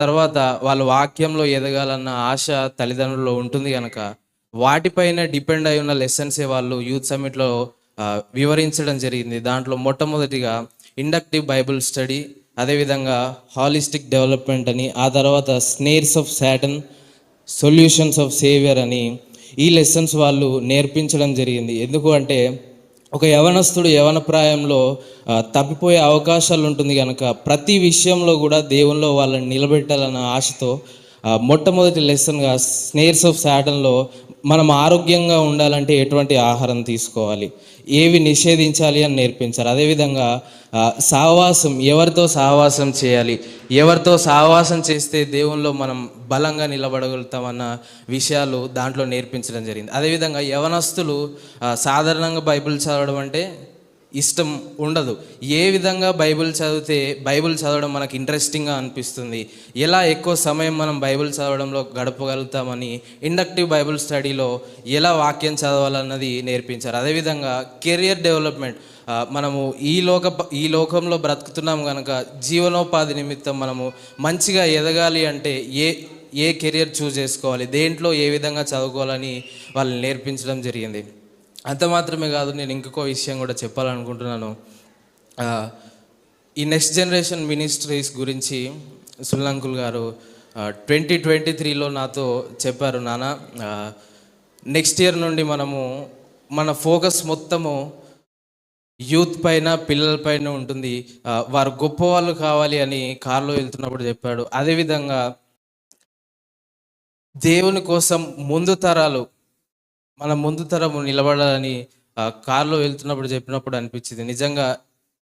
తర్వాత వాళ్ళు వాక్యంలో ఎదగాలన్న ఆశ తల్లిదండ్రుల్లో ఉంటుంది గనక, వాటిపైన డిపెండ్ అయి ఉన్న లెసన్సే వాళ్ళు యూత్ సమ్మిట్‌లో వివరించడం జరిగింది. దాంట్లో మొట్టమొదటిగా ఇండక్టివ్ బైబిల్ స్టడీ, అదేవిధంగా హాలిస్టిక్ డెవలప్‌మెంట్ అని, ఆ తర్వాత snares of Satan, solutions of saviour అని ఈ లెసన్స్ వాళ్ళు నేర్పించడం జరిగింది. ఎందుకు అంటే ఒక యవనస్తుడు యవన ప్రాయంలో తప్పిపోయే అవకాశాలు ఉంటుంది కనుక ప్రతి విషయంలో కూడా దేవునిలో వాళ్ళని నిలబెట్టాలన్న ఆశతో మొట్టమొదటి లెసన్గా స్నేర్స్ ఆఫ్ సాటన్లో మనం ఆరోగ్యంగా ఉండాలంటే ఎటువంటి ఆహారం తీసుకోవాలి, ఏవి నిషేధించాలి అని నేర్పించారు. అదేవిధంగా సహవాసం, ఎవరితో సహవాసం చేయాలి, ఎవరితో సహవాసం చేస్తే దేవునిలో మనం బలంగా నిలబడగలుగుతామన్న విషయాలు దాంట్లో నేర్పించడం జరిగింది. అదేవిధంగా యవనస్తులు సాధారణంగా బైబిల్ చదవడం అంటే ఇష్టం ఉండదు. ఏ విధంగా బైబిల్ చదివితే బైబిల్ చదవడం మనకు ఇంట్రెస్టింగ్గా అనిపిస్తుంది, ఎలా ఎక్కువ సమయం మనం బైబిల్ చదవడంలో గడపగలుగుతామని ఇండక్టివ్ బైబిల్ స్టడీలో ఎలా వాక్యం చదవాలన్నది నేర్పించారు. అదేవిధంగా కెరియర్ డెవలప్మెంట్, మనము ఈ లోకంలో బ్రతుకుతున్నాం కనుక జీవనోపాధి నిమిత్తం మనము మంచిగా ఎదగాలి అంటే ఏ కెరియర్ చూస్ చేసుకోవాలి, దేంట్లో ఏ విధంగా చదువుకోవాలని వాళ్ళు నేర్పించడం జరిగింది. అంత మాత్రమే కాదు, నేను ఇంకొక విషయం కూడా చెప్పాలనుకుంటున్నాను. ఈ నెక్స్ట్ జనరేషన్ మినిస్ట్రీస్ గురించి సుల్లంకుల్ గారు 2023లో నాతో చెప్పారు, నాన్న నెక్స్ట్ ఇయర్ నుండి మన ఫోకస్ మొత్తము యూత్ పైన, పిల్లల పైన ఉంటుంది, వారు గొప్పవాళ్ళు కావాలి అని కార్లో వెళ్తున్నప్పుడు చెప్పాడు. అదేవిధంగా దేవుని కోసం మన ముందు తరము నిలబడాలని కార్లో వెళ్తున్నప్పుడు చెప్పినప్పుడు అనిపించింది, నిజంగా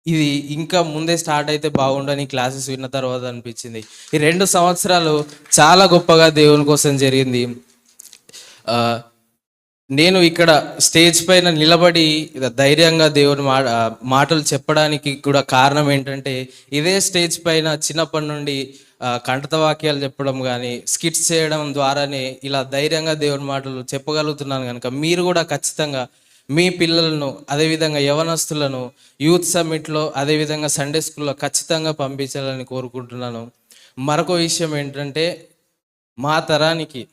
ఇది ఇంకా ముందే స్టార్ట్ అయితే బాగుండని క్లాసెస్ విన్న తర్వాత అనిపించింది. ఈ 2 సంవత్సరాలు చాలా గొప్పగా దేవుని కోసం జరిగింది. నేను ఇక్కడ స్టేజ్ పైన నిలబడి ధైర్యంగా దేవుని మాటలు చెప్పడానికి కూడా కారణం ఏంటంటే, ఇదే స్టేజ్ పైన చిన్నప్పటి నుండి కంఠత వాక్యాలు చెప్పడం కానీ, స్కిట్స్ చేయడం ద్వారానే ఇలా ధైర్యంగా దేవుని మాటలు చెప్పగలుగుతున్నాను కనుక మీరు కూడా ఖచ్చితంగా మీ పిల్లలను, అదేవిధంగా యవనస్తులను యూత్ సమ్మిట్లో, అదేవిధంగా సండే స్కూల్లో ఖచ్చితంగా పంపించాలని కోరుకుంటున్నాను. మరొక విషయం ఏంటంటే, మా తరానికి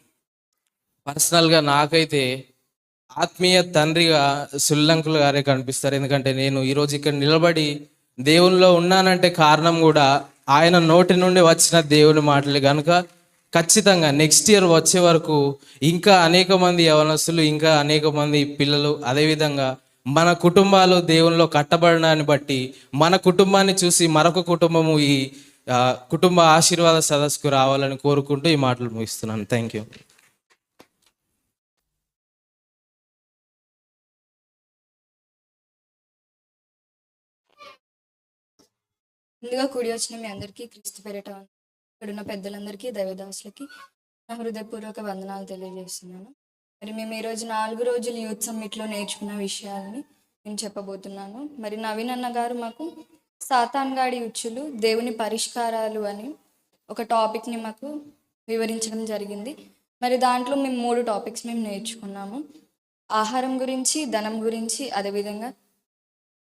పర్సనల్గా నాకైతే ఆత్మీయ తండ్రిగా సుల్లంకులు గారే కనిపిస్తారు. ఎందుకంటే నేను ఈరోజు ఇక్కడ నిలబడి దేవునిలో ఉన్నానంటే కారణం కూడా ఆయన నోటి నుండి వచ్చిన దేవుని మాటలే కనుక ఖచ్చితంగా నెక్స్ట్ ఇయర్ వచ్చే వరకు ఇంకా అనేక మంది యవనస్తులు, ఇంకా అనేక మంది పిల్లలు, అదేవిధంగా మన కుటుంబాలు దేవునిలో కట్టబడడాన్ని బట్టి మన కుటుంబాన్ని చూసి మరొక కుటుంబము ఈ కుటుంబ ఆశీర్వాద సదస్సుకు రావాలని కోరుకుంటూ ఈ మాటలు ముగిస్తున్నాను. Thank you. ముందుగా కూడి వచ్చిన మీ అందరికీ క్రీస్తు పేరిట ఇక్కడున్న పెద్దలందరికీ, దైవదాసులకి నా హృదయపూర్వక వందనాలు తెలియజేస్తున్నాను. మరి మేము ఈరోజు 4 రోజులు యూత్ సమ్మిట్లో నేర్చుకున్న విషయాలని నేను చెప్పబోతున్నాను. మరి నవీన్ అన్న గారు మాకు సాతాన్గాడి ఉచ్చులు, దేవుని పరిష్కారాలు అని ఒక టాపిక్ని మాకు వివరించడం జరిగింది. మరి దాంట్లో మేము 3 టాపిక్స్ మేము నేర్చుకున్నాము. ఆహారం గురించి, ధనం గురించి, అదేవిధంగా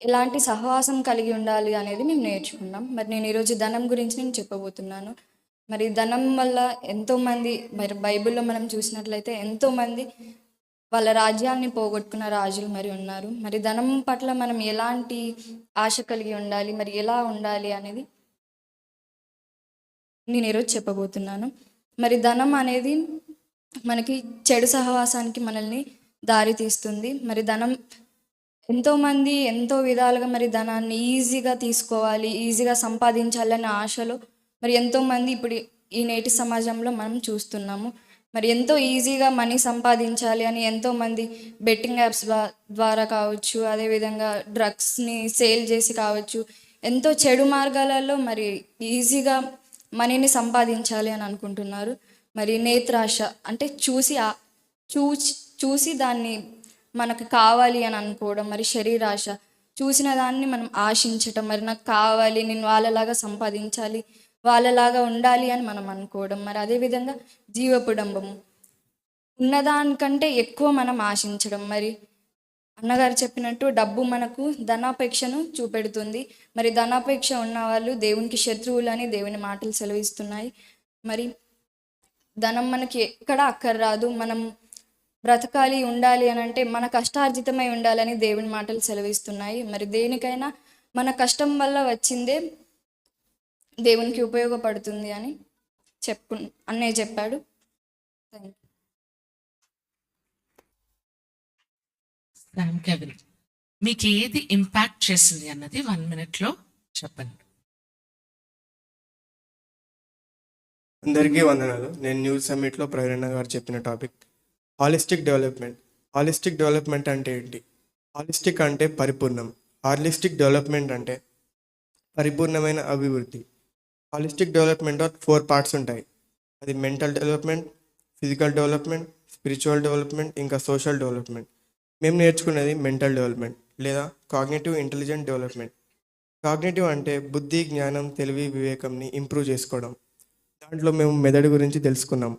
ఎలాంటి సహవాసం కలిగి ఉండాలి అనేది మేము నేర్చుకున్నాం. మరి నేను ఈరోజు ధనం గురించి నేను చెప్పబోతున్నాను. మరి ధనం వల్ల ఎంతోమంది, మరి బైబిల్లో మనం చూసినట్లయితే ఎంతోమంది వాళ్ళ రాజ్యాన్ని పోగొట్టుకున్న రాజులు మరి ఉన్నారు. మరి ధనం పట్ల మనం ఎలాంటి ఆశ కలిగి ఉండాలి, మరి ఎలా ఉండాలి అనేది నేను ఈరోజు చెప్పబోతున్నాను. మరి ధనం అనేది మనకి చెడు సహవాసానికి మనల్ని దారి తీస్తుంది. మరి ధనం ఎంతోమంది ఎంతో విధాలుగా మరి ధనాన్ని ఈజీగా తీసుకోవాలి, ఈజీగా సంపాదించాలనే ఆశలో మరి ఎంతోమంది ఇప్పుడు ఈ నేటి సమాజంలో మనం చూస్తున్నాము. మరి ఎంతో ఈజీగా మనీ సంపాదించాలి అని ఎంతోమంది బెట్టింగ్ యాప్స్ ద్వారా కావచ్చు, అదేవిధంగా డ్రగ్స్ని సేల్ చేసి కావచ్చు, ఎంతో చెడు మార్గాలలో మరి ఈజీగా మనీని సంపాదించాలి అని అనుకుంటున్నారు. మరి నేత్రాశ అంటే చూసి దాన్ని మనకు కావాలి అని అనుకోవడం. మరి శరీరాశ, చూసిన దాన్ని మనం ఆశించటం, మరి నాకు కావాలి, నేను వాళ్ళలాగా సంపాదించాలి, వాళ్ళలాగా ఉండాలి అని మనం అనుకోవడం. మరి అదేవిధంగా జీవపుడంబము, ఉన్నదానికంటే ఎక్కువ మనం ఆశించడం. మరి అన్నగారు చెప్పినట్టు డబ్బు మనకు ధనాపేక్షను చూపెడుతుంది. మరి ధనాపేక్ష ఉన్న వాళ్ళు దేవునికి శత్రువులని దేవుని మాటలు సెలవిస్తున్నాయి. మరి ధనం మనకి ఎక్కడ అక్కర్రాదు. మనం బ్రతకాలి, ఉండాలి అని అంటే మన కష్టార్జితమై ఉండాలని దేవుని మాటలు సెలవిస్తున్నాయి. మరి దేనికైనా మన కష్టం వల్ల వచ్చిందే దేవునికి ఉపయోగపడుతుంది అని అన్నయ్య చెప్పాడు. Thank you. రామ్ కెవిన్, మీకు ఏది ఇంపాక్ట్ చేసింది అన్నది 1 minute చెప్పండి. అందరికీ వందనాలు. నేను న్యూస్ సమ్మిట్లో ప్రవీణ గారు చెప్పిన topic holistic development. Holistic development అంటే ఏంటి? హాలిస్టిక్ అంటే పరిపూర్ణం, హాలిస్టిక్ డెవలప్మెంట్ అంటే పరిపూర్ణమైన అభివృద్ధి. హాలిస్టిక్ డెవలప్మెంట్లో 4 పార్ట్స్ ఉంటాయి. అది mental development, physical development, spiritual development, ఇంకా సోషల్ డెవలప్మెంట్. మేము నేర్చుకున్నది మెంటల్ డెవలప్మెంట్ లేదా కాగ్నిటివ్ ఇంటెలిజెంట్ డెవలప్మెంట్. కాగ్నిటివ్ అంటే బుద్ధి, జ్ఞానం, తెలివి, వివేకంని ఇంప్రూవ్ చేసుకోవడం. దాంట్లో మేము మెదడు గురించి తెలుసుకున్నాం.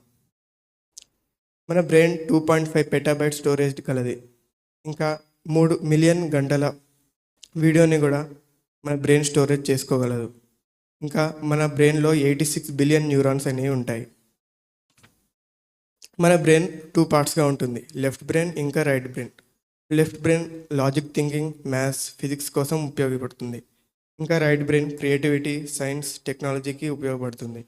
మన బ్రెయిన్ 2.5 పెటాబైట్ స్టోరేజ్ కలది. ఇంకా 3 మిలియన్ గంటల వీడియోని కూడా మన బ్రెయిన్ స్టోరేజ్ చేసుకోగలదు. ఇంకా మన బ్రెయిన్లో 86 బిలియన్ న్యూరాన్స్ అనేవి ఉంటాయి. మన బ్రెయిన్ 2 పార్ట్స్గా ఉంటుంది, లెఫ్ట్ బ్రెయిన్ ఇంకా right brain. Left brain logic, thinking, maths, physics కోసం ఉపయోగపడుతుంది. ఇంకా రైట్ బ్రెయిన్ క్రియేటివిటీ, సైన్స్, టెక్నాలజీకి ఉపయోగపడుతుంది.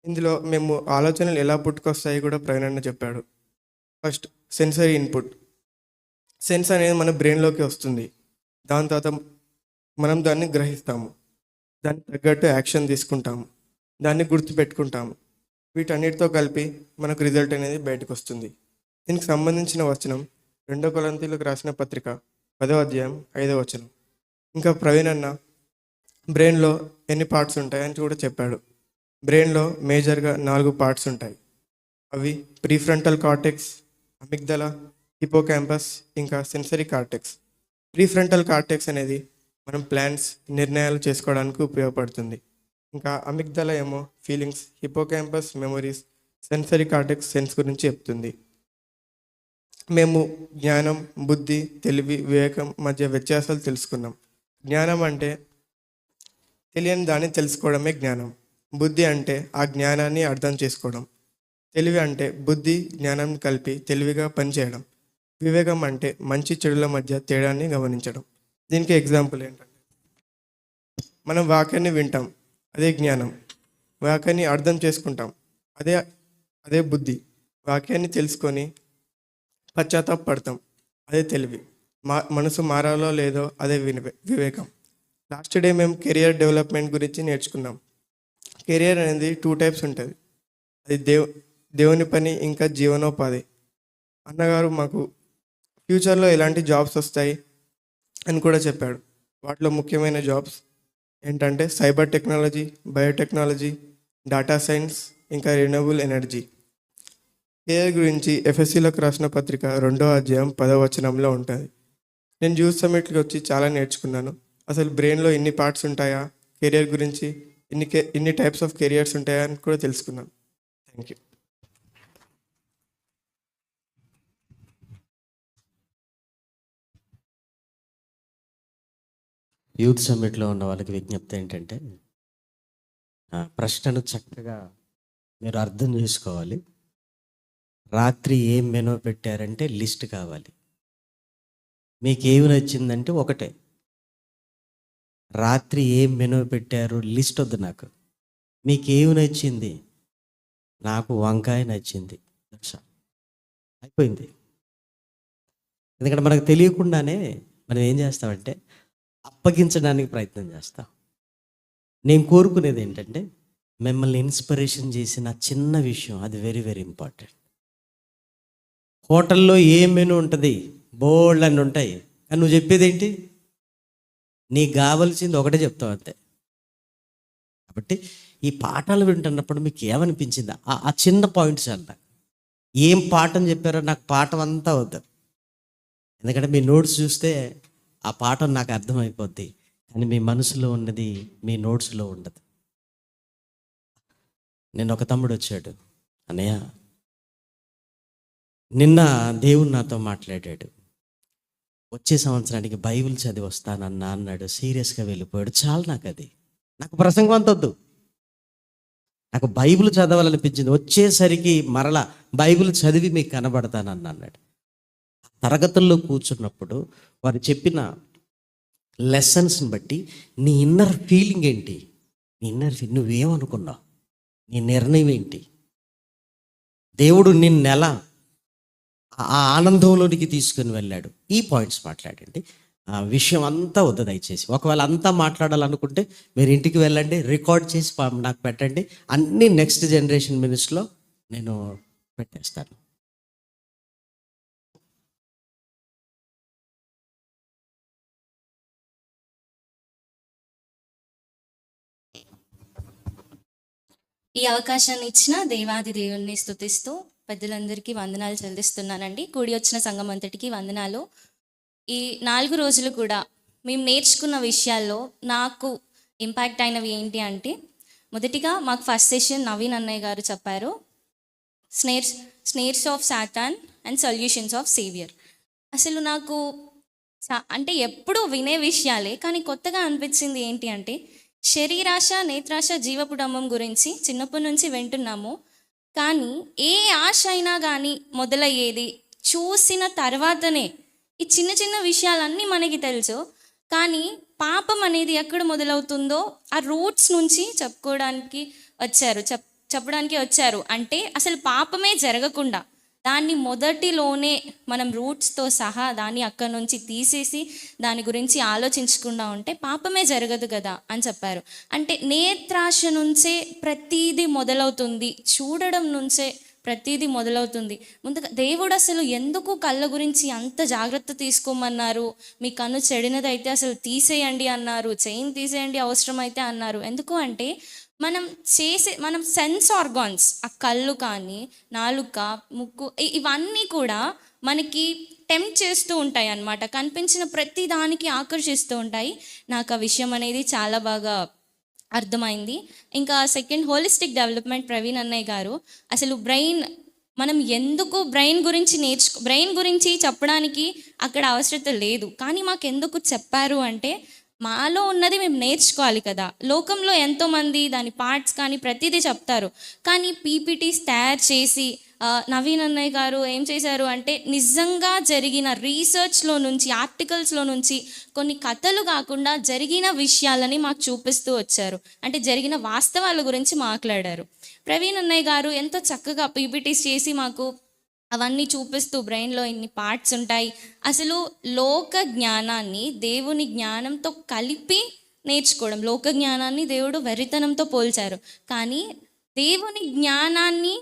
ఇందులో మేము ఆలోచనలు ఎలా పుట్టుకొస్తాయి కూడా ప్రవీణ్ చెప్పాడు. First sensory input. సెన్స్ అనేది మన బ్రెయిన్లోకి వస్తుంది. దాని తర్వాత మనం దాన్ని గ్రహిస్తాము, దానికి తగ్గట్టు యాక్షన్ తీసుకుంటాము, దాన్ని గుర్తుపెట్టుకుంటాము. వీటన్నిటితో కలిపి మనకు రిజల్ట్ అనేది బయటకు వస్తుంది. దీనికి సంబంధించిన వచనం 2 కొరింథీయులకు రాసిన పత్రిక 10వ అధ్యాయం 5వ వచనం. ఇంకా ప్రవీణ్ అన్న బ్రెయిన్లో ఎన్ని పార్ట్స్ ఉంటాయని కూడా చెప్పాడు. బ్రెయిన్లో మేజర్గా 4 పార్ట్స్ ఉంటాయి. అవి ప్రీఫ్రంటల్ కార్టెక్స్, అమిగ్దల, హిపోకాంపస్, ఇంకా సెన్సరీ కార్టెక్స్. ప్రీఫ్రంటల్ కార్టెక్స్ అనేది మనం ప్లాన్స్, నిర్ణయాలు చేసుకోవడానికి ఉపయోగపడుతుంది. ఇంకా అమిగ్దల ఏమో feelings, hippocampus memories, sensory cortex sense గురించి చెప్తుంది. మేము జ్ఞానం, బుద్ధి, తెలివి, వివేకం మధ్య వ్యత్యాసాలు తెలుసుకున్నాం. జ్ఞానం అంటే తెలియని దాన్ని తెలుసుకోవడమే జ్ఞానం. బుద్ధి అంటే ఆ జ్ఞానాన్ని అర్థం చేసుకోవడం. తెలివి అంటే బుద్ధి, జ్ఞానం కలిపి తెలివిగా పనిచేయడం. వివేకం అంటే మంచి చెడుల మధ్య తేడాన్ని గమనించడం. దీనికి ఎగ్జాంపుల్ ఏంటంటే, మనం వాక్యాన్ని వింటాం, అదే జ్ఞానం. వాక్యాన్ని అర్థం చేసుకుంటాం, అదే బుద్ధి. వాక్యాన్ని తెలుసుకొని పశ్చాత్తాపడతాం, అదే తెలివి. మనసు మారాలో లేదో అదే వివేకం. లాస్ట్ డే మేము కెరియర్ డెవలప్మెంట్ గురించి నేర్చుకున్నాం. కెరియర్ అనేది 2 టైప్స్ ఉంటుంది. అది దేవుని పని, ఇంకా జీవనోపాధి. అన్నగారు మాకు ఫ్యూచర్లో ఎలాంటి జాబ్స్ వస్తాయి అని కూడా చెప్పాడు. వాటిలో ముఖ్యమైన జాబ్స్ ఏంటంటే cyber technology, biotechnology, data science, ఇంకా రిన్యూవబుల్ ఎనర్జీ. కెరియర్ గురించి ఎఫ్ఎస్సీలకు రాసిన పత్రిక 2వ అధ్యాయం 10వ వచనంలో ఉంటుంది. నేను యూత్ సమ్మిట్కి వచ్చి చాలా నేర్చుకున్నాను. అసలు బ్రెయిన్లో ఇన్ని పార్ట్స్ ఉంటాయా, కెరియర్ గురించి ఇన్ని టైప్స్ ఆఫ్ కెరియర్స్ ఉంటాయా అని కూడా తెలుసుకున్నాను. Thank you. యూత్ సమ్మిట్లో ఉన్న వాళ్ళకి విజ్ఞప్తి ఏంటంటే, ప్రశ్నను చక్కగా మీరు అర్థం చేసుకోవాలి. రాత్రి ఏం మెనూ పెట్టారంటే లిస్ట్ కావాలి. మీకు ఏమి నచ్చిందంటే ఒకటే, రాత్రి ఏం మెనూ పెట్టారు లిస్ట్ వద్దు నాకు. మీకు ఏమి నచ్చింది? నాకు వంకాయ నచ్చింది, అయిపోయింది. ఎందుకంటే మనకు తెలియకుండానే మనం ఏం చేస్తామంటే అప్పగించడానికి ప్రయత్నం చేస్తాం. నేను కోరుకునేది ఏంటంటే, మిమ్మల్ని ఇన్స్పిరేషన్ చేసిన చిన్న విషయం, అది వెరీ వెరీ ఇంపార్టెంట్. హోటల్లో ఏ మెనూ ఉంటుంది, బోల్డ్ అని ఉంటాయి, కానీ నువ్వు చెప్పేది ఏంటి? నీకు కావాల్సింది ఒకటే చెప్తావు అంతే. కాబట్టి ఈ పాఠాలు వింటున్నప్పుడు మీకు ఏమనిపించింది? ఆ చిన్న పాయింట్స్ అంట. ఏం పాఠం చెప్పారో నాకు పాఠం అంతా వద్దు, ఎందుకంటే మీ నోట్స్ చూస్తే ఆ పాఠం నాకు అర్థమైపోద్ది, కానీ మీ మనసులో ఉన్నది మీ నోట్స్లో ఉండదు. నిన్న ఒక తమ్ముడు వచ్చాడు, అన్నయ్య నిన్న దేవుడు నాతో మాట్లాడాడు, వచ్చే సంవత్సరానికి బైబిల్ చదివి వస్తానన్నా అన్నాడు. సీరియస్గా వెళ్ళిపోయాడు. చాలు నాకు అది, నాకు ప్రసంగం అంత వద్దు. నాకు బైబిల్ చదవాలనిపించింది, వచ్చేసరికి మరలా బైబిల్ చదివి మీకు కనబడతానని అన్నాడు. తరగతుల్లో కూర్చున్నప్పుడు వారు చెప్పిన లెసన్స్ని బట్టి నీ ఇన్నర్ ఫీలింగ్ ఏంటి, నీ ఇన్నర్ నువ్వేమనుకున్నావు, నీ నిర్ణయం ఏంటి, దేవుడు నిన్నెలా ఆ ఆనందంలోనికి తీసుకుని వెళ్ళాడు, ఈ పాయింట్స్ మాట్లాడండి. ఆ విషయం అంతా వద్దు దయచేసి. ఒకవేళ అంతా మాట్లాడాలనుకుంటే మీరు ఇంటికి వెళ్ళండి, రికార్డ్ చేసి నాకు పెట్టండి. అన్నీ నెక్స్ట్ జనరేషన్ మినిస్ట్లో నేను పెట్టేస్తాను. ఈ అవకాశాన్ని ఇచ్చిన దేవాది దేవుణ్ణి స్తుతిస్తూ పెద్దలందరికీ వందనాలు చెల్లిస్తున్నానండి. కూడి వచ్చిన సంఘం అంతటికి వందనాలు. ఈ 4 రోజులు కూడా మేము నేర్చుకున్న విషయాల్లో నాకు ఇంపాక్ట్ అయినవి ఏంటి అంటే, మొదటిగా మాకు ఫస్ట్ సెషన్ నవీన్ అన్నయ్య గారు చెప్పారు, snares of Satan and solutions of saviour. అసలు నాకు అంటే ఎప్పుడూ వినే విషయాలే, కానీ కొత్తగా అనిపించింది ఏంటి అంటే, శరీరాశ నేత్రాశ జీవపుడంబం గురించి చిన్నప్పటి నుంచి వింటున్నాము, కానీ ఏ ఆశ అయినా కానీ మొదలయ్యేది చూసిన తర్వాతనే. ఈ చిన్న చిన్న విషయాలన్నీ మనకి తెలుసు, కానీ పాపం అనేది ఎక్కడ మొదలవుతుందో ఆ రూట్స్ నుంచి చెప్పడానికి వచ్చారు. అంటే అసలు పాపమే జరగకుండా దాన్ని మొదటిలోనే మనం రూట్స్తో సహా దాన్ని అక్కడి నుంచి తీసేసి దాని గురించి ఆలోచించకుండా ఉంటే పాపమే జరగదు కదా అని చెప్పారు. అంటే నేత్రాశ నుంచే ప్రతీది మొదలవుతుంది, చూడడం నుంచే ప్రతీది మొదలవుతుంది. ముందుగా దేవుడు అసలు ఎందుకు కళ్ళ గురించి అంత జాగ్రత్త తీసుకోమన్నారు, మీ కన్ను చెడినదైతే అసలు తీసేయండి అన్నారు, చైన్ తీసేయండి అవసరమైతే అన్నారు. ఎందుకు అంటే మనం సెన్స్ ఆర్గాన్స్, ఆ కళ్ళు కానీ నాలుక ముక్కు ఇవన్నీ కూడా మనకి టెంప్ట్ చేస్తూ ఉంటాయి అన్నమాట, కనిపించిన ప్రతి దానికి ఆకర్షిస్తూ ఉంటాయి. నాకు ఆ విషయం అనేది చాలా బాగా అర్థమైంది. ఇంకా సెకండ్ హోలిస్టిక్ డెవలప్మెంట్ ప్రవీణ్ అన్నయ్య గారు అసలు మనం ఎందుకు బ్రెయిన్ గురించి చెప్పడానికి అక్కడ అవసరం లేదు, కానీ మాకు ఎందుకు చెప్పారు అంటే, మాలో ఉన్నది మేము నేర్చుకోవాలి కదా. లోకంలో ఎంతోమంది దాని పార్ట్స్ కానీ ప్రతిదీ చెప్తారు, కానీ పీపీటీస్ తయారు చేసి నవీన్ అన్నయ్య గారు ఏం చేశారు అంటే, నిజంగా జరిగిన రీసెర్చ్లో నుంచి ఆర్టికల్స్లో నుంచి కొన్ని కథలు కాకుండా జరిగిన విషయాలని మాకు చూపిస్తూ వచ్చారు. అంటే జరిగిన వాస్తవాల గురించి మాట్లాడారు. ప్రవీణ్ అన్నయ్య గారు ఎంతో చక్కగా పీపీటీస్ చేసి మాకు అవన్నీ చూపిస్తూ బ్రెయిన్లో ఇన్ని పార్ట్స్ ఉంటాయి, అసలు లోక జ్ఞానాన్ని దేవుని జ్ఞానంతో కలిపి నేర్చుకోవడం. లోక జ్ఞానాన్ని దేవుడు వెర్రితనంతో పోల్చారు, కానీ దేవుని జ్ఞానాన్ని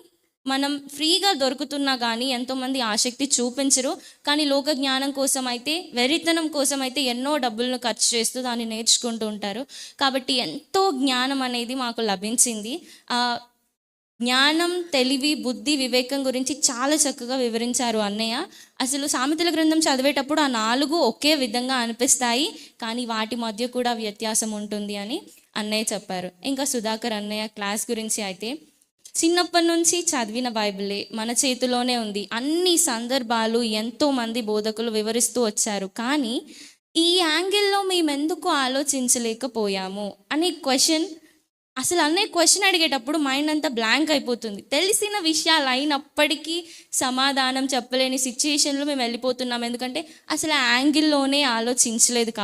మనం ఫ్రీగా దొరుకుతున్నా కానీ ఎంతోమంది ఆసక్తి చూపించరు, కానీ లోక జ్ఞానం కోసం అయితే వెర్రితనం కోసం అయితే ఎన్నో డబ్బులను ఖర్చు చేస్తూ దాన్ని నేర్చుకుంటూ ఉంటారు. కాబట్టి ఎంతో జ్ఞానం అనేది మాకు లభించింది. జ్ఞానం, తెలివి, బుద్ధి, వివేకం గురించి చాలా చక్కగా వివరించారు అన్నయ్య. అసలు సామెతల గ్రంథం చదివేటప్పుడు ఆ 4 ఒకే విధంగా అనిపిస్తాయి, కానీ వాటి మధ్య కూడా వ్యత్యాసం ఉంటుంది అని అన్నయ్య చెప్పారు. ఇంకా సుధాకర్ అన్నయ్య క్లాస్ గురించి అయితే, చిన్నప్పటి నుంచి చదివిన బైబిలే మన చేతిలోనే ఉంది, అన్ని సందర్భాలు ఎంతోమంది బోధకులు వివరిస్తూ వచ్చారు, కానీ ఈ యాంగిల్లో మేము ఎందుకు ఆలోచించలేకపోయాము అనే క్వశ్చన్ అడిగేటప్పుడు మైండ్ అంతా బ్లాంక్ అయిపోతుంది. తెలిసిన విషయాలు అయినప్పటికీ సమాధానం చెప్పలేని సిచ్యుయేషన్లో మేము వెళ్ళిపోతున్నాం, ఎందుకంటే అసలు ఆ యాంగిల్లోనే ఆలోచించలేదు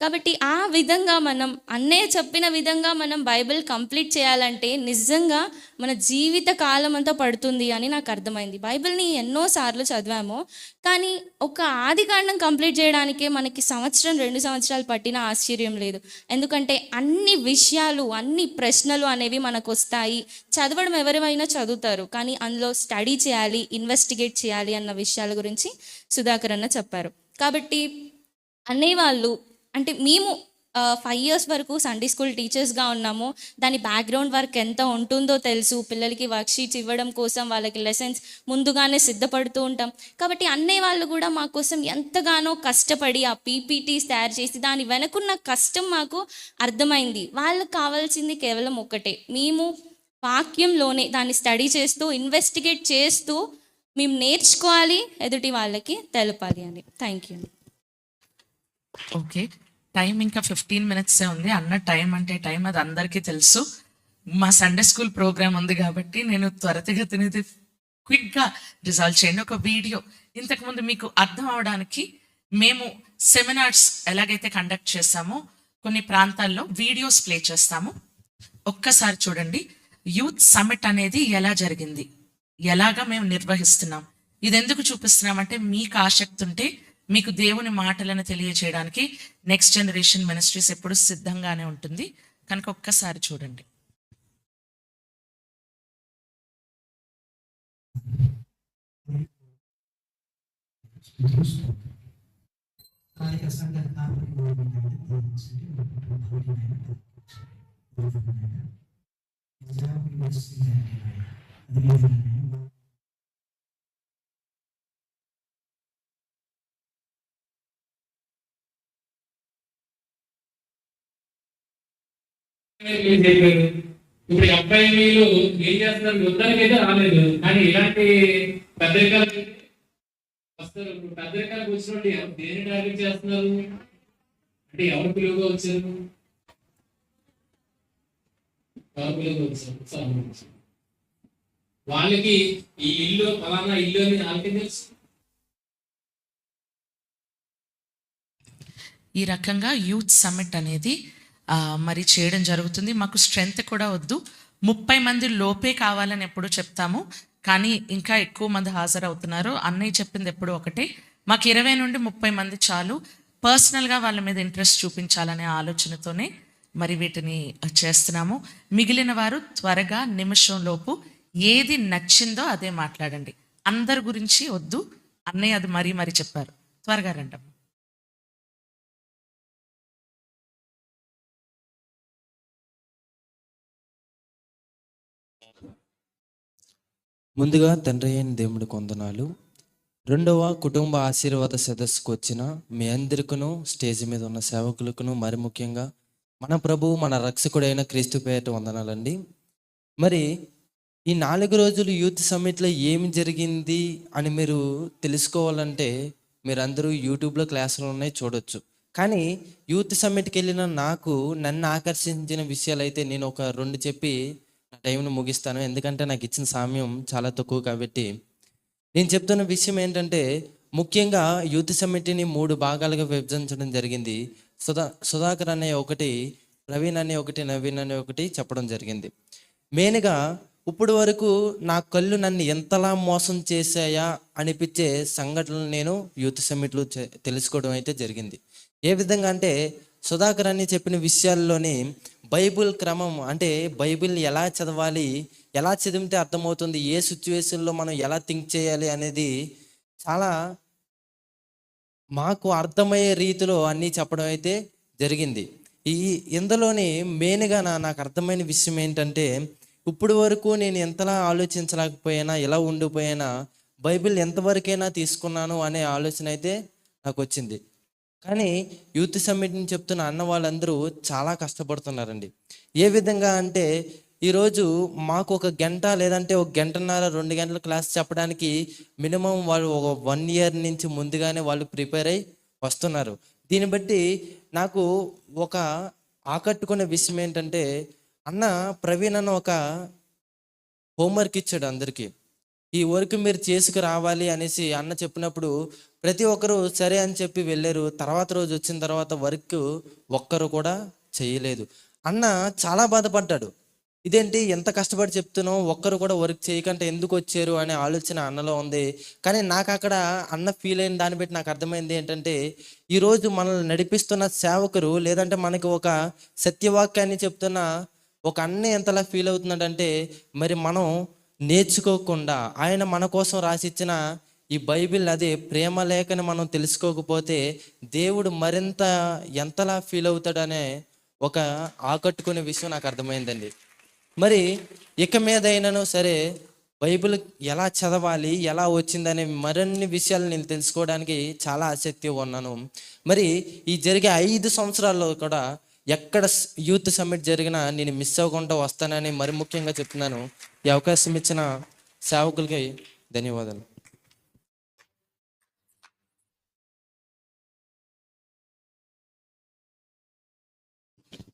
కాబట్టి ఆ విధంగా మనం అన్నయ్య చెప్పిన విధంగా మనం బైబిల్ కంప్లీట్ చేయాలంటే నిజంగా మన జీవిత కాలం అంతా పడుతుంది అని నాకు అర్థమైంది. బైబిల్ని ఎన్నోసార్లు చదివాము, కానీ ఒక ఆదికాండం కంప్లీట్ చేయడానికే మనకి 1-2 సంవత్సరాలు పట్టిన ఆశ్చర్యం లేదు. ఎందుకంటే అన్ని విషయాలు, అన్ని ప్రశ్నలు అనేవి మనకు వస్తాయి. చదవడం ఎవరైనా చదువుతారు, కానీ అందులో స్టడీ చేయాలి, ఇన్వెస్టిగేట్ చేయాలి అన్న విషయాల గురించి సుధాకర్ అన్న చెప్పారు. కాబట్టి అన్నయ్య వాళ్ళు అంటే మేము 5 years వరకు సండే స్కూల్ టీచర్స్గా ఉన్నాము, దాని బ్యాక్గ్రౌండ్ వర్క్ ఎంత ఉంటుందో తెలుసు. పిల్లలకి వర్క్షీట్స్ ఇవ్వడం కోసం వాళ్ళకి లెసన్స్ ముందుగానే సిద్ధపడుతూ ఉంటాం. కాబట్టి అన్నయ్య వాళ్ళు కూడా మా కోసం ఎంతగానో కష్టపడి ఆ పీపీటీస్ తయారు చేసి దాని వెనకున్న కష్టం మాకు అర్థమైంది. వాళ్ళకి కావాల్సింది కేవలం ఒకటే, మేము వాక్యంలోనే దాన్ని స్టడీ చేస్తూ ఇన్వెస్టిగేట్ చేస్తూ మేము నేర్చుకోవాలి, ఎదుటి వాళ్ళకి తెలపాలి అని. Thank you. ఓకే, టైం ఇంకా 15 minutes ఉంది. అన్న టైం అంటే టైం, అది అందరికీ తెలుసు. మా సండే స్కూల్ ప్రోగ్రామ్ ఉంది కాబట్టి నేను త్వరితగతిన ఇది క్విక్గా రిజాల్వ్ చేయండి. ఒక వీడియో ఇంతకుముందు మీకు అర్థం అవడానికి మేము సెమినార్స్ ఎలాగైతే కండక్ట్ చేస్తామో కొన్ని ప్రాంతాల్లో వీడియోస్ ప్లే చేస్తాము. ఒక్కసారి చూడండి, యూత్ సమ్మిట్ అనేది ఎలా జరిగింది, ఎలాగా మేము నిర్వహిస్తున్నాం. ఇది ఎందుకు చూపిస్తున్నామంటే మీకు ఆసక్తి ఉంటే మీకు దేవుని మాటలను తెలియజేయడానికి నెక్స్ట్ జనరేషన్ మినిస్ట్రీస్ ఎప్పుడు సిద్ధంగానే ఉంటుంది కనుక ఒక్కసారి చూడండి. రిలీజ్ అయిపోయారు. ఇప్పుడు అబ్బాయిలు ఏం చేస్తున్నారు, యుద్ధానికి అయితే రాలేదు, కానీ ఇలాంటి పెద్దరికాలు వస్తారు. ఇప్పుడు పెద్దరికాలకు వచ్చినట్టు ఎవరు దేని టార్గెట్ చేస్తున్నారు అంటే ఎవరు పిలువుగా వచ్చారు, ఎవరు పిలువుగా వచ్చారు వాళ్ళకి ఈ ఇల్లు ఫలానా ఇల్లు అని వాళ్ళకి తెలుసు. ఈ రకంగా యూత్ సమ్మిట్ అనేది మరి చేయడం జరుగుతుంది. మాకు స్ట్రెంగ్త్ కూడా వద్దు, 30 మంది లోపే కావాలని ఎప్పుడు చెప్తాము, కానీ ఇంకా ఎక్కువ మంది హాజరవుతున్నారు. అన్నయ్య చెప్పింది ఎప్పుడు ఒకటే, మాకు 20 నుండి 30 మంది చాలు. పర్సనల్గా వాళ్ళ మీద ఇంట్రెస్ట్ చూపించాలనే ఆలోచనతోనే మరి వీటిని చేస్తున్నాము. మిగిలిన వారు త్వరగా నిమిషంలోపు ఏది నచ్చిందో అదే మాట్లాడండి. అందరి గురించి వద్దు, అన్నయ్య అది మరీ మరీ చెప్పారు. త్వరగా రండి. ముందుగా తండ్రి అయిన దేవుడి కొందనాలు. రెండవ కుటుంబ ఆశీర్వాద సదస్సుకు వచ్చిన మీ అందరికను, స్టేజ్ మీద ఉన్న సేవకులకును, మరి ముఖ్యంగా మన ప్రభువు మన రక్షకుడైన క్రీస్తు పేరిట వందనాలండి. మరి ఈ 4 రోజులు యూత్ సమ్మిట్లో ఏమి జరిగింది అని మీరు తెలుసుకోవాలంటే మీరందరూ యూట్యూబ్లో క్లాసులు ఉన్నాయి, చూడొచ్చు. కానీ యూత్ సమ్మిట్కి వెళ్ళిన నన్ను ఆకర్షించిన విషయాలు అయితే నేను ఒక 2 చెప్పి నా టైంను ముగిస్తాను. ఎందుకంటే నాకు ఇచ్చిన సమయం చాలా తక్కువ కాబట్టి. నేను చెప్తున్న విషయం ఏంటంటే, ముఖ్యంగా యూత్ సమ్మిట్ని 3 భాగాలుగా విభజించడం జరిగింది. సుధాకర్ అనే ఒకటి, ప్రవీణ్ అనే ఒకటి, నవీన్ అనే ఒకటి చెప్పడం జరిగింది. మెయిన్గా ఇప్పుడు వరకు నా కళ్ళు నన్ను ఎంతలా మోసం చేశాయా అనిపించే సంఘటనలు నేను యూత్ సమ్మిట్లో తెలుసుకోవడం అయితే జరిగింది. ఏ విధంగా అంటే, సుధాకర్ అని చెప్పిన విషయాల్లోని బైబిల్ క్రమం, అంటే బైబిల్ ఎలా చదవాలి, ఎలా చదివితే అర్థమవుతుంది, ఏ సిచ్యువేషన్లో మనం ఎలా థింక్ చేయాలి అనేది చాలా మాకు అర్థమయ్యే రీతిలో అన్నీ చెప్పడం అయితే జరిగింది. ఇందులోని మెయిన్గా నాకు అర్థమైన విషయం ఏంటంటే, ఇప్పుడు వరకు నేను ఎంతలా ఆలోచించలేకపోయినా, ఎలా ఉండిపోయినా, బైబిల్ ఎంతవరకైనా తీసుకున్నాను అనే ఆలోచన అయితే నాకు వచ్చింది. కానీ యూత్ సమ్మిట్ని చెప్తున్న అన్న వాళ్ళందరూ చాలా కష్టపడుతున్నారండి. ఏ విధంగా అంటే, ఈరోజు మాకు 1 గంట లేదంటే 1 గంటన్నర 2 గంటల క్లాస్ చెప్పడానికి మినిమం వాళ్ళు ఒక 1 ఇయర్ నుంచి ముందుగానే వాళ్ళు ప్రిపేర్ అయ్యి వస్తున్నారు. దీన్ని బట్టి నాకు ఒక ఆకట్టుకునే విషయం ఏంటంటే, అన్న ప్రవీణ్ అన్న ఒక హోంవర్క్ ఇచ్చాడు అందరికీ. ఈ వర్క్ మీరు చేసుకు రావాలి అనేసి అన్న చెప్పినప్పుడు ప్రతి ఒక్కరు సరే అని చెప్పి వెళ్ళారు. తర్వాత రోజు వచ్చిన తర్వాత వర్క్ ఒక్కరు కూడా చేయలేదు. అన్న చాలా బాధపడ్డాడు. ఇదేంటి ఎంత కష్టపడి చెప్తున్నావు, ఒక్కరు కూడా వర్క్ చేయకంటే ఎందుకు వచ్చారు అనే ఆలోచన అన్నలో ఉంది. కానీ నాకు అక్కడ అన్న ఫీల్ అయిన దాన్ని బట్టి నాకు అర్థమైంది ఏంటంటే, ఈరోజు మనల్ని నడిపిస్తున్న సేవకులు, లేదంటే మనకి ఒక సత్యవాక్యాన్ని చెప్తున్న ఒక అన్న ఎంతలా ఫీల్ అవుతున్నాడంటే, మరి మనం నేర్చుకోకుండా ఆయన మన కోసం రాసిచ్చిన ఈ బైబిల్, అదే ప్రేమ లేఖని మనం తెలుసుకోకపోతే దేవుడు మరింత ఎంతలా ఫీల్ అవుతాడనే ఒక ఆకట్టుకునే విషయం నాకు అర్థమైందండి. మరి ఇక మీదైనాను సరే బైబిల్ ఎలా చదవాలి, ఎలా వచ్చిందనే మరిన్ని విషయాలు నేను తెలుసుకోవడానికి చాలా ఆసక్తిగా ఉన్నాను. మరి ఈ జరిగే 5 సంవత్సరాల్లో కూడా ఎక్కడ యూత్ సమ్మిట్ జరిగినా నేను మిస్ అవ్వకుండా వస్తానని మరి ముఖ్యంగా చెప్తున్నాను. ఈ అవకాశం ఇచ్చిన సేవకులకి ధన్యవాదాలు.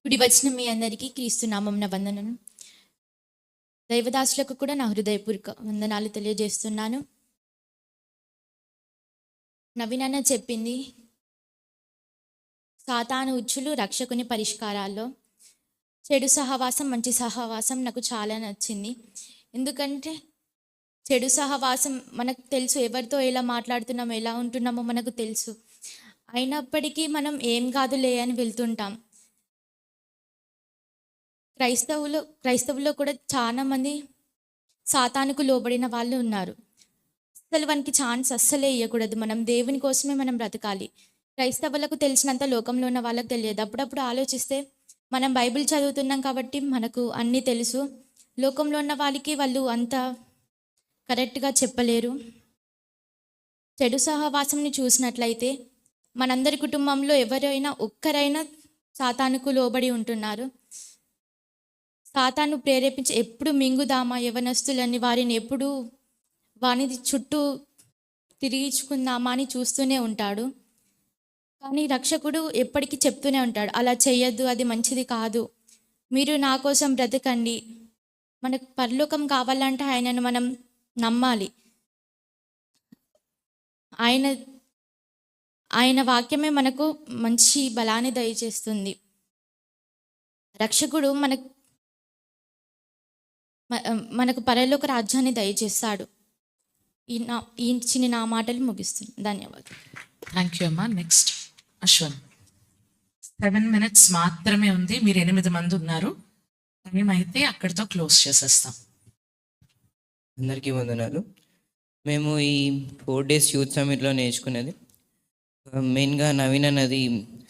కుడి వచ్చిన మీ అందరికీ క్రీస్తు నామమున వందనము. దైవదాసులకు కూడా నా హృదయపూర్వక వందనాలు తెలియజేస్తున్నాను. నవీనన్న చెప్పింది సాతాను ఉచ్చులు రక్షకుని పరిష్కారాల్లో చెడు సహవాసం మంచి సహవాసం నాకు చాలా నచ్చింది. ఎందుకంటే చెడు సహవాసం మనకు తెలుసు, ఎవరితో ఎలా మాట్లాడుతున్నామో ఎలా ఉంటున్నామో మనకు తెలుసు. అయినప్పటికీ మనం ఏం కాదులే అని వెళ్తుంటాం. క్రైస్తవులో కూడా చాలామంది సాతానుకు లోబడిన వాళ్ళు ఉన్నారు. అసలు వానికి ఛాన్స్ అస్సలే ఇవ్వకూడదు. మనం దేవుని కోసమే మనం బ్రతకాలి. క్రైస్తవులకు తెలిసినంత లోకంలో ఉన్న వాళ్ళకి తెలియదు. అప్పుడప్పుడు ఆలోచిస్తే మనం బైబిల్ చదువుతున్నాం కాబట్టి మనకు అన్నీ తెలుసు. లోకంలో ఉన్న వాళ్ళకి వాళ్ళు అంత కరెక్ట్గా చెప్పలేరు. చెడు సహవాసంని చూసినట్లయితే మనందరి కుటుంబంలో ఎవరైనా ఒక్కరైనా సాతానుకు లోబడి ఉంటున్నారు. సాతాను ప్రేరేపించి ఎప్పుడు మింగుదామా యవనస్తులని, వారిని ఎప్పుడు వాని చుట్టూ తిరిగించుకుందామా అని చూస్తూనే ఉంటాడు. కానీ రక్షకుడు ఎప్పటికీ చెప్తూనే ఉంటాడు, అలా చేయొద్దు, అది మంచిది కాదు, మీరు నా కోసం బ్రతకండి. మనకు పరలోకం కావాలంటే ఆయనను మనం నమ్మాలి. ఆయన వాక్యమే మనకు మంచి బలాన్ని దయచేస్తుంది. రక్షకుడు మనకు పరలోక రాజ్యాన్ని దయచేస్తాడు. ఈ చిన్న నా మాటలు ముగిస్తుంది. ధన్యవాదాలు. థ్యాంక్ యూ అమ్మా. నెక్స్ట్ అశ్వన్. 7 minutes మాత్రమే ఉంది. మీరు 8 మంది ఉన్నారు. టైం అయితే అక్కడితో క్లోజ్ చేసేస్తాం. అందరికీ వందనాలు. మేము ఈ 4 days యూత్ సమిట్లో నేర్చుకున్నది మెయిన్గా నవీన్ అన్నది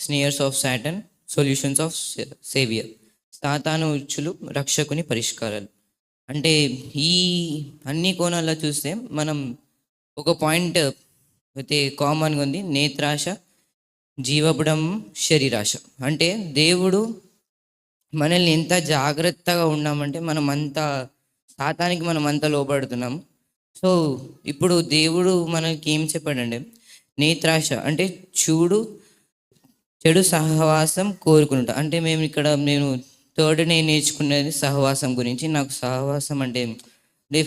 snares of Satan, solutions of saviour, సాతాను ఉచ్చులు రక్షకుని పరిష్కారాలు. అంటే ఈ అన్ని కోణాల్లో చూస్తే మనం ఒక పాయింట్ అయితే కామన్గా ఉంది, నేత్రాశ, జీవబుడం, శరీరాశ. అంటే దేవుడు మనల్ని ఎంత జాగ్రత్తగా ఉన్నామంటే మనం అంత సాతానికి మనం అంత లోబడుతున్నాం. సో ఇప్పుడు దేవుడు మనకి ఏం చెప్పాడంటే నేత్రాశ అంటే చూడు, చెడు సహవాసం కోరుకుంటా. అంటే నేను 3rd డే నేర్చుకునేది సహవాసం గురించి. నాకు సహవాసం అంటే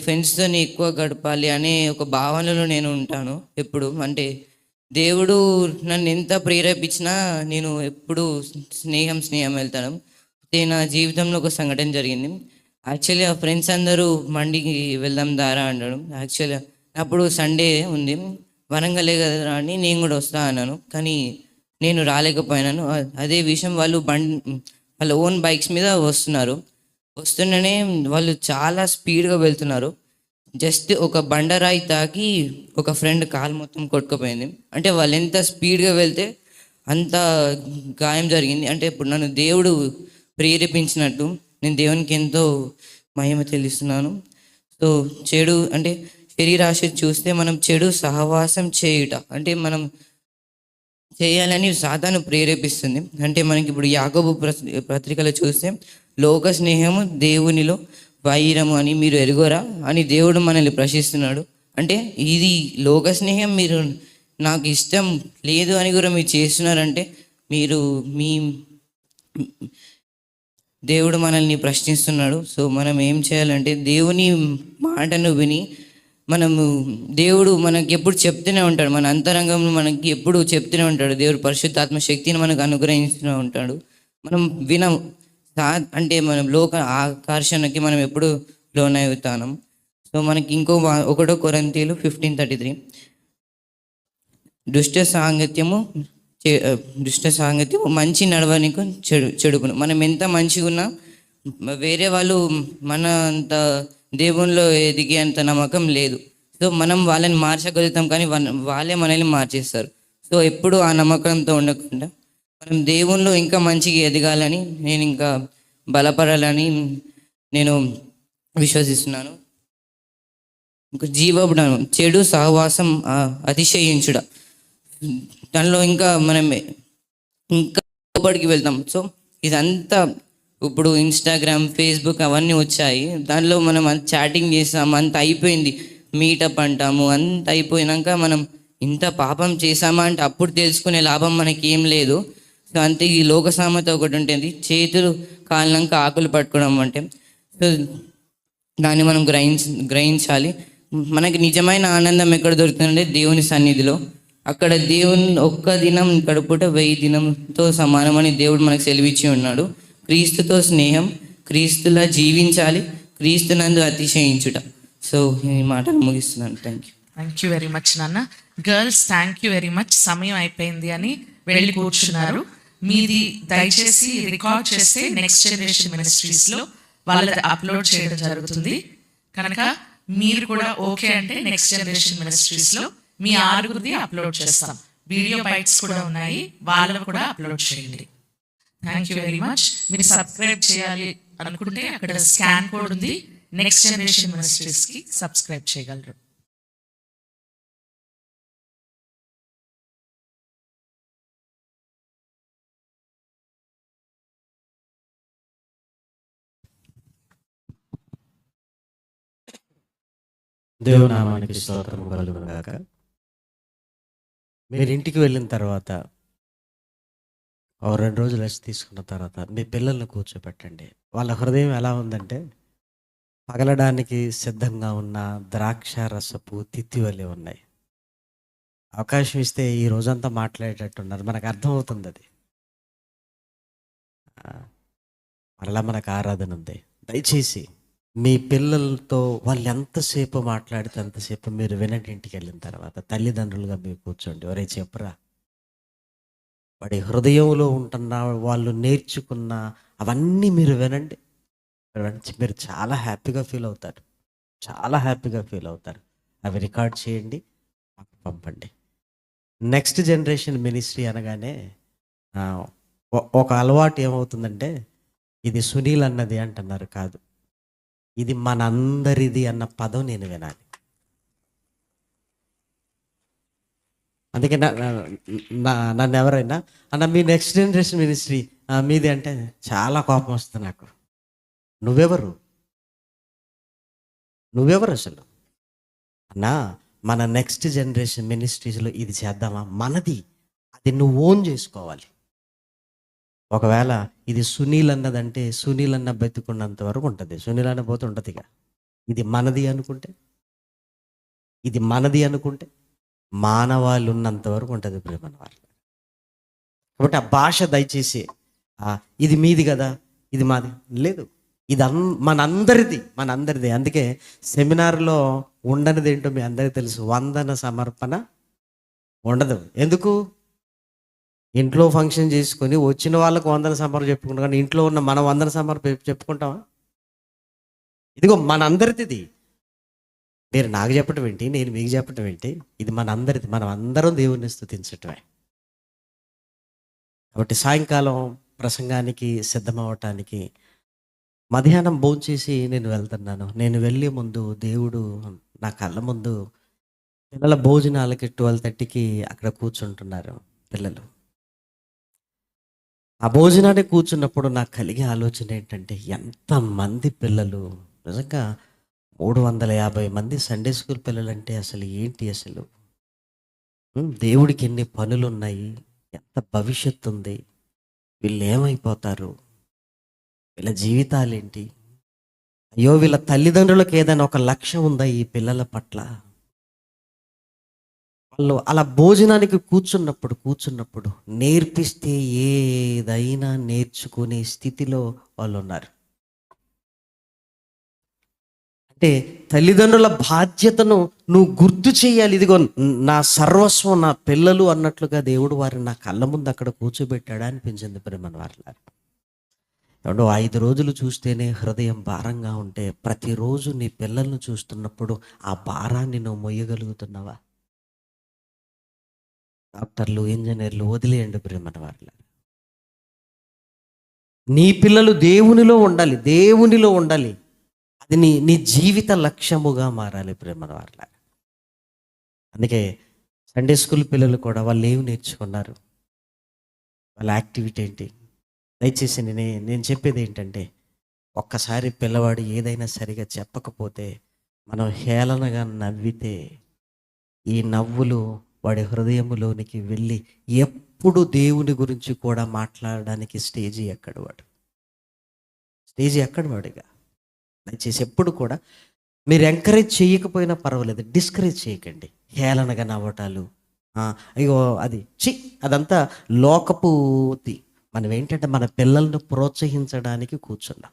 ఫ్రెండ్స్తో ఎక్కువ గడపాలి అనే ఒక భావనలో నేను ఉంటాను ఎప్పుడు. అంటే దేవుడు నన్ను ఎంత ప్రేరేపించినా నేను ఎప్పుడు స్నేహం వెళ్తాను. అయితే నా జీవితంలో ఒక సంఘటన జరిగింది. యాక్చువల్లీ ఆ ఫ్రెండ్స్ అందరూ మండికి వెళ్దాం దారా అన్నాడు. యాక్చువల్లీ అప్పుడు సండే ఉంది, వరంగలే కదా అని నేను కూడా వస్తా అన్నాను. కానీ నేను రాలేకపోయినాను. అదే విషయం వాళ్ళ ఓన్ బైక్స్ మీద వస్తుండనే వాళ్ళు చాలా స్పీడ్గా వెళ్తున్నారు. జస్ట్ ఒక బండరాయి తాకి ఒక ఫ్రెండ్ కాలు మొత్తం కొట్టుకుపోయింది. అంటే వాళ్ళు ఎంత స్పీడ్గా వెళ్తే అంత గాయం జరిగింది. అంటే ఇప్పుడు నన్ను దేవుడు ప్రేరేపించినట్టు నేను దేవునికి ఎంతో మహిమ చెల్లిస్తున్నాను. సో చెడు అంటే శరీరాశ చూస్తే మనం చెడు సహవాసం చేయుట అంటే మనం చేయాలని సాతాను ప్రేరేపిస్తుంది. అంటే మనకి ఇప్పుడు యాకోబు పత్రికలో చూస్తే లోక స్నేహము దేవునిలో వైరము అని మీరు ఎరుగోరా అని దేవుడు మనల్ని ప్రశ్నిస్తున్నాడు. అంటే ఇది లోక స్నేహం మీరు నాకు ఇష్టం లేదు అని కూడా మీరు చేస్తున్నారంటే మీ దేవుడు మనల్ని ప్రశ్నిస్తున్నాడు. సో మనం ఏం చేయాలంటే దేవుని మాటను విని దేవుడు మనకి ఎప్పుడు చెప్తూనే ఉంటాడు, మన అంతరంగంలో మనకి ఎప్పుడు చెప్తూనే ఉంటాడు. దేవుడు పరిశుద్ధాత్మ శక్తిని మనకు అనుగ్రహిస్తూనే ఉంటాడు. మనం అంటే మనం లోక ఆకర్షణకి మనం ఎప్పుడు లోనవుతాం. సో మనకి ఇంకో 1 కొరింథీయులు 15:33 దుష్ట సాంగత్యము మంచి నడవనికి చెడుకును. మనం ఎంత మంచిగా ఉన్నా వేరే వాళ్ళు మన అంత దేవునిలో ఎదిగే అంత నమ్మకం లేదు. సో మనం వాళ్ళని మార్చగలుగుతాం కానీ వాళ్ళే మనల్ని మార్చేస్తారు. సో ఎప్పుడు ఆ నమ్మకంతో ఉండకుండా మనం దేవునిలో ఇంకా మంచిగా ఎదగాలని, నేను ఇంకా బలపడాలని నేను విశ్వసిస్తున్నాను. ఇంకా జీవబుడం చెడు సహవాసం అతిశయించుట, దానిలో ఇంకా మనం ఇంకా లోపలికి వెళ్తాం. సో ఇదంతా ఇప్పుడు ఇన్స్టాగ్రామ్, ఫేస్బుక్ అవన్నీ వచ్చాయి. దానిలో మనం చాటింగ్ చేస్తాము, అంత అయిపోయింది. మీటప్ అంటాము, అంత అయిపోయినాక మనం ఇంత పాపం చేసామా అంటే అప్పుడు తెలుసుకునే లాభం మనకి ఏం లేదు. సో అంతే ఈ లోక సామెత ఒకటి ఉంటుంది, చేతులు కాలినాక ఆకులు పట్టుకోవడం అంటే. సో దాన్ని మనం గ్రహించాలి. మనకి నిజమైన ఆనందం ఎక్కడ దొరుకుతుందంటే దేవుని సన్నిధిలో. అక్కడ దేవుని ఒక్క దినం గడుపుట 1000 దినంతో సమానమని దేవుడు మనకు సెలవిచ్చి ఉన్నాడు. క్రీస్తుతో స్నేహం, క్రీస్తులా జీవించాలి, క్రీస్తునందు అతిశయించుట. సో ఈ మాటలు ముగిస్తున్నాను. థ్యాంక్ యూ వెరీ మచ్ నాన్న. Girls thank you very much. సమయం అయిపోయింది అని వెళ్ళి కూర్చున్నారు. మీది దయచేసి రికార్డ్ చేస్తే నెక్స్ట్ జనరేషన్ మినిస్ట్రీస్లో వాళ్ళది అప్లోడ్ చేయడం జరుగుతుంది. కనుక మీరు కూడా ఓకే అంటే నెక్స్ట్ జనరేషన్ మినిస్ట్రీస్లో మీ 6గురిది అప్లోడ్ చేస్తాం. వీడియో బైట్స్ కూడా ఉన్నాయి, వాళ్ళవి కూడా అప్లోడ్ చేయండి. Thank you very much. మీరు సబ్స్క్రైబ్ చేయాలి అనుకుంటే అక్కడ స్కాన్ కోడ్ ఉంది, నెక్స్ట్ జనరేషన్ మినిస్ట్రీస్కి సబ్స్క్రైబ్ చేయగలరు. దేవునామానికి స్తోత్రం కలుగును గాక. మీరు ఇంటికి వెళ్ళిన తర్వాత 2 రోజులు రెస్ట్ తీసుకున్న తర్వాత మీ పిల్లల్ని కూర్చోపెట్టండి. వాళ్ళ హృదయం ఎలా ఉందంటే పగలడానికి సిద్ధంగా ఉన్న ద్రాక్ష రసపు తిత్తి వలె ఉన్నాయి. అవకాశం ఇస్తే ఈ రోజంతా మాట్లాడేటట్టున్నారు. మనకు అర్థమవుతుంది అది. మరలా మనకు ఆరాధన ఉంది. దయచేసి మీ పిల్లలతో వాళ్ళు ఎంతసేపు మాట్లాడితే అంతసేపు మీరు వినండి. ఇంటికి వెళ్ళిన తర్వాత తల్లిదండ్రులుగా మీరు కూర్చోండి. ఎవరై చెప్పరా, వాడి హృదయంలో ఉంటున్న వాళ్ళు నేర్చుకున్న అవన్నీ మీరు వినండి. మీరు చాలా హ్యాపీగా ఫీల్ అవుతారు, చాలా హ్యాపీగా ఫీల్ అవుతారు. అవి రికార్డ్ చేయండి, మాకు పంపండి. నెక్స్ట్ జనరేషన్ మినిస్ట్రీ అనగానే ఒక అలవాటు ఏమవుతుందంటే ఇది సునీల్ అన్నది అంటున్నారు. కాదు, ఇది మనందరిది అన్న పదం నేను వినాలి. అందుకే నన్ను ఎవరైనా అన్న మీ నెక్స్ట్ జనరేషన్ మినిస్ట్రీ మీది అంటే చాలా కోపం వస్తుంది నాకు. నువ్వెవరు అసలు అన్నా? మన నెక్స్ట్ జనరేషన్ మినిస్ట్రీస్లో ఇది చేద్దామా? మనది, అది నువ్వు ఓన్ చేసుకోవాలి. ఒకవేళ ఇది సునీల్ అన్నదంటే సునీల్ అన్న బతుకున్నంత వరకు ఉంటుంది, సునీల్ అన్న పోతే ఉంటుంది. ఇక ఇది మనది అనుకుంటే మానవాళ్ళు ఉన్నంత వరకు ఉంటుంది ప్రేమన వాళ్ళు. కాబట్టి ఆ భాష దయచేసి ఇది మీది కదా, ఇది మాది లేదు, ఇది మనందరిది. అందుకే సెమినార్లో ఉండనిది ఏంటో మీ అందరికీ తెలుసు, వందన సమర్పణ ఉండదు. ఎందుకు? ఇంట్లో ఫంక్షన్ చేసుకొని వచ్చిన వాళ్ళకు వందన సమర్పణ చెప్పుకుంటాం, కానీ ఇంట్లో ఉన్న మనం వందన సమర్పణ చెప్పుకుంటామా? ఇదిగో మనందరిది. మీరు నాకు చెప్పటం ఏంటి, నేను మీకు చెప్పటం ఏంటి? ఇది మనందరిది. మనం అందరం దేవుణ్ణి స్తుతించటమే. కాబట్టి సాయంకాలం ప్రసంగానికి సిద్ధమవటానికి మధ్యాహ్నం భోంచేసి నేను వెళ్తున్నాను. నేను వెళ్ళే ముందు దేవుడు నా కళ్ళ ముందు పిల్లల భోజనాలకి 12:30కి అక్కడ కూర్చుంటున్నారు పిల్లలు. ఆ భోజనానికి కూర్చున్నప్పుడు నాకు కలిగే ఆలోచన ఏంటంటే, ఎంతమంది పిల్లలు, నిజంగా 350 మంది సండే స్కూల్ పిల్లలంటే అసలు ఏంటి అసలు? దేవుడికి ఎన్ని పనులు ఉన్నాయి, ఎంత భవిష్యత్తు ఉంది, వీళ్ళు ఏమైపోతారు, వీళ్ళ జీవితాలు ఏంటి? అయ్యో, వీళ్ళ తల్లిదండ్రులకు ఏదైనా ఒక లక్ష్యం ఉందా ఈ పిల్లల పట్ల? వాళ్ళు అలా భోజనానికి కూర్చున్నప్పుడు నేర్పిస్తే ఏదైనా నేర్చుకునే స్థితిలో వాళ్ళు ఉన్నారు. అంటే తల్లిదండ్రుల బాధ్యతను నువ్వు గుర్తు చేయాలి. ఇదిగో నా సర్వస్వం నా పిల్లలు అన్నట్లుగా దేవుడు వారిని నా కళ్ళ ముందు అక్కడ కూర్చోబెట్టాడు అనిపించింది ప్రేమన వారిలాగా. 5 రోజులు చూస్తేనే హృదయం భారంగా ఉంటే ప్రతిరోజు నీ పిల్లలను చూస్తున్నప్పుడు ఆ భారాన్ని నువ్వు మొయ్యగలుగుతున్నావా? డాక్టర్లు, ఇంజనీర్లు వదిలేయండి ప్రేమన వారిలా. నీ పిల్లలు దేవునిలో ఉండాలి. అది నీ జీవిత లక్ష్యముగా మారాలి ప్రేమన వారిలా. అందుకే సండే స్కూల్ పిల్లలు కూడా వాళ్ళు ఏమి నేర్చుకున్నారు, వాళ్ళ యాక్టివిటీ ఏంటి? దయచేసి నేను చెప్పేది ఏంటంటే, ఒక్కసారి పిల్లవాడు ఏదైనా సరిగా చెప్పకపోతే మనం హేళనగా నవ్వితే ఈ నవ్వులు వాడి హృదయంలోనికి వెళ్ళి ఎప్పుడు దేవుని గురించి కూడా మాట్లాడడానికి స్టేజీ ఎక్కడు వాడిగా. దయచేసి ఎప్పుడు కూడా మీరు ఎంకరేజ్ చేయకపోయినా పర్వాలేదు, డిస్కరేజ్ చేయకండి. హేళనగా నవ్వటాలు, అయ్యో అది అదంతా లోకపూతి. మనం ఏంటంటే మన పిల్లల్ని ప్రోత్సహించడానికి కూర్చున్నాం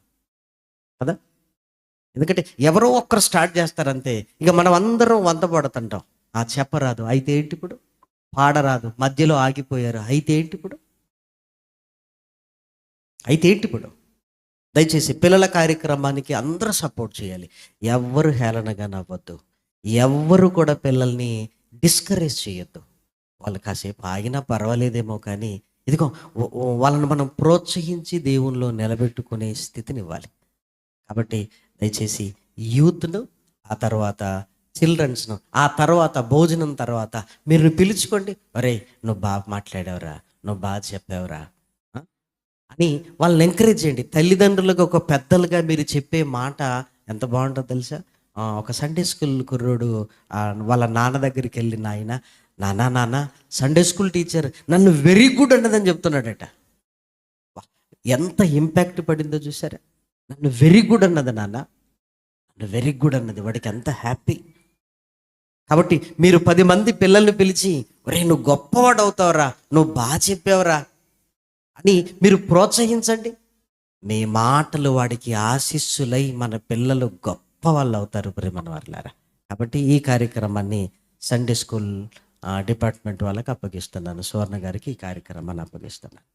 కదా. ఎందుకంటే ఎవరో ఒక్కరు స్టార్ట్ చేస్తారంతే, ఇక మనం అందరం వంతపడుతుంటాం. చెప్పరాదు అయితే ఏంటి ఇప్పుడు, పాడరాదు మధ్యలో ఆగిపోయారు అయితే ఏంటి ఇప్పుడు, దయచేసి పిల్లల కార్యక్రమానికి అందరూ సపోర్ట్ చేయాలి. ఎవ్వరు హేళనగా నవ్వద్దు, ఎవ్వరు కూడా పిల్లల్ని డిస్కరేజ్ చేయొద్దు. వాళ్ళు కాసేపు ఆగినా పర్వాలేదేమో, కానీ ఇదిగో వాళ్ళని మనం ప్రోత్సహించి దేవునిలో నిలబెట్టుకునే స్థితిని ఇవ్వాలి. కాబట్టి దయచేసి యూత్ను, ఆ తర్వాత చిల్డ్రన్స్ను, ఆ తర్వాత భోజనం తర్వాత మీరు పిలుచుకోండి. ఒరే నువ్వు బాగా మాట్లాడావురా, నువ్వు బాగా చెప్పావురా అని వాళ్ళని ఎంకరేజ్ చేయండి. తల్లిదండ్రులకు ఒక పెద్దలుగా మీరు చెప్పే మాట ఎంత బాగుంటుందో తెలుసా. ఒక సండే స్కూల్ కుర్రోడు వాళ్ళ నాన్న దగ్గరికి వెళ్ళి, నాన్న సండే స్కూల్ టీచర్ నన్ను వెరీ గుడ్ అన్నదని చెప్తున్నాడట. ఎంత ఇంపాక్ట్ పడిందో చూసారా. నన్ను వెరీ గుడ్ అన్నది నాన్న, నన్ను వెరీ గుడ్ అన్నది, వాడికి ఎంత హ్యాపీ. కాబట్టి మీరు 10 మంది పిల్లల్ని పిలిచి, ఒరే నువ్వు గొప్పవాడు అవుతావురా, నువ్వు బాగా చెప్పావురా అని మీరు ప్రోత్సహించండి. మీ మాటలు వాడికి ఆశీస్సులై మన పిల్లలు గొప్ప వాళ్ళు అవుతారు ప్రేమన వాళ్ళారా. కాబట్టి ఈ కార్యక్రమాన్ని సండే స్కూల్ డిపార్ట్మెంట్ వాళ్ళకి అప్పగిస్తున్నాను. సువర్ణ గారికి ఈ కార్యక్రమాన్ని అప్పగిస్తున్నాను.